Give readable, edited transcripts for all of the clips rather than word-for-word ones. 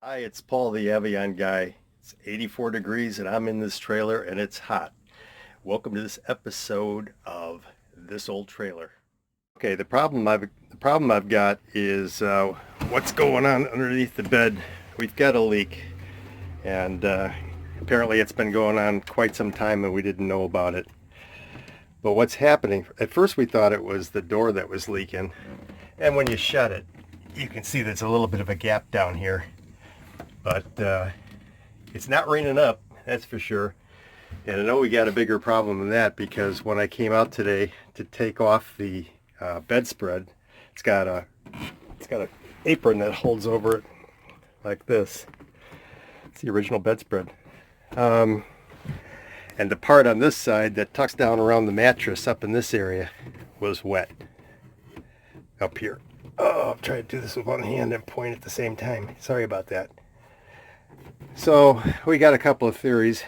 Hi, it's Paul the Avion guy. It's 84 degrees and I'm in this trailer and it's hot. Welcome to this episode of This Old Trailer. Okay, the problem I've got is what's going on underneath the bed. We've got a leak, and apparently it's been going on quite some time and we didn't know about it. But what's happening, at first we thought it was the door that was leaking, and when you shut it, you can see there's a little bit of a gap down here. But it's not raining up, that's for sure. And I know we got a bigger problem than that, because when I came out today to take off the bedspread, it's got an apron that holds over it like this. It's the original bedspread. And the part on this side that tucks down around the mattress up in this area was wet. Up here. Oh, I'm trying to do this with one hand and point at the same time. Sorry about that. So we got a couple of theories.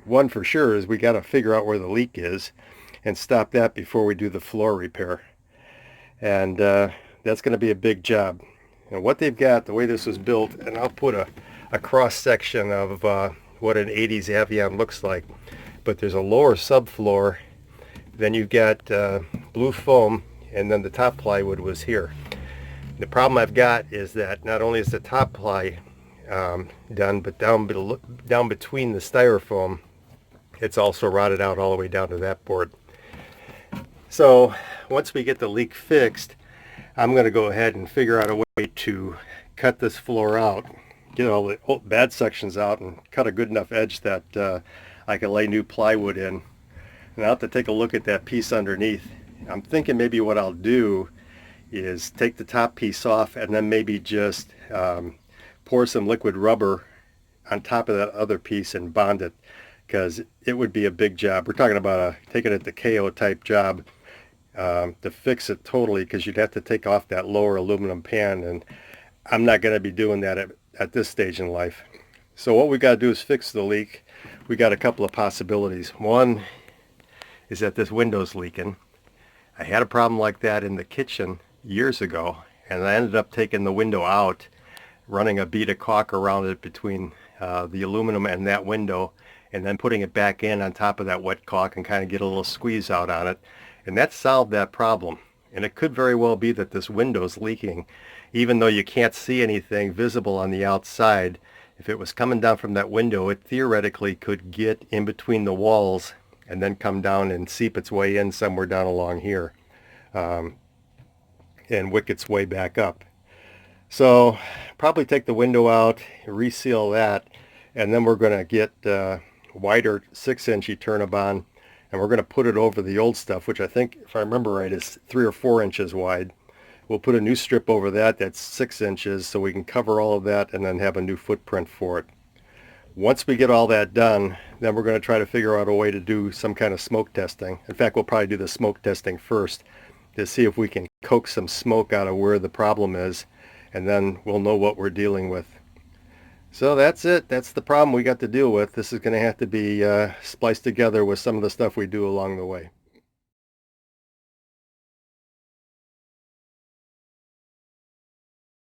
One for sure is we got to figure out where the leak is and stop that before we do the floor repair. And that's going to be a big job. And what they've got, the way this was built, and I'll put a cross section of what an 80s Avion looks like. But there's a lower subfloor, then you've got blue foam, and then the top plywood was here. The problem I've got is that not only is the top ply done, but down between the styrofoam, it's also rotted out all the way down to that board. So once we get the leak fixed, I'm going to go ahead and figure out a way to cut this floor out, get all the bad sections out, and cut a good enough edge that I can lay new plywood in. And I'll have to take a look at that piece underneath. I'm thinking maybe what I'll do is take the top piece off and then maybe just pour some liquid rubber on top of that other piece and bond it, because it would be a big job. We're talking about taking it to CAYO type job to fix it totally, because you'd have to take off that lower aluminum pan, and I'm not going to be doing that at this stage in life. So what we got to do is fix the leak. We got a couple of possibilities. One is that this window's leaking. I had a problem like that in the kitchen years ago, and I ended up taking the window out, running a bead of caulk around it between the aluminum and that window, and then putting it back in on top of that wet caulk and kind of get a little squeeze out on it. And that solved that problem. And it could very well be that this window's leaking, even though you can't see anything visible on the outside. If it was coming down from that window, it theoretically could get in between the walls and then come down and seep its way in somewhere down along here, and wick its way back up. So probably take the window out, reseal that, and then we're going to get wider 6-inch Turnabond, and we're going to put it over the old stuff, which I think, if I remember right, is 3 or 4 inches wide. We'll put a new strip over that that's 6 inches, so we can cover all of that and then have a new footprint for it. Once we get all that done, then we're going to try to figure out a way to do some kind of smoke testing. In fact, we'll probably do the smoke testing first to see if we can coax some smoke out of where the problem is, and then we'll know what we're dealing with. So that's it. That's the problem we got to deal with. This is going to have to be spliced together with some of the stuff we do along the way.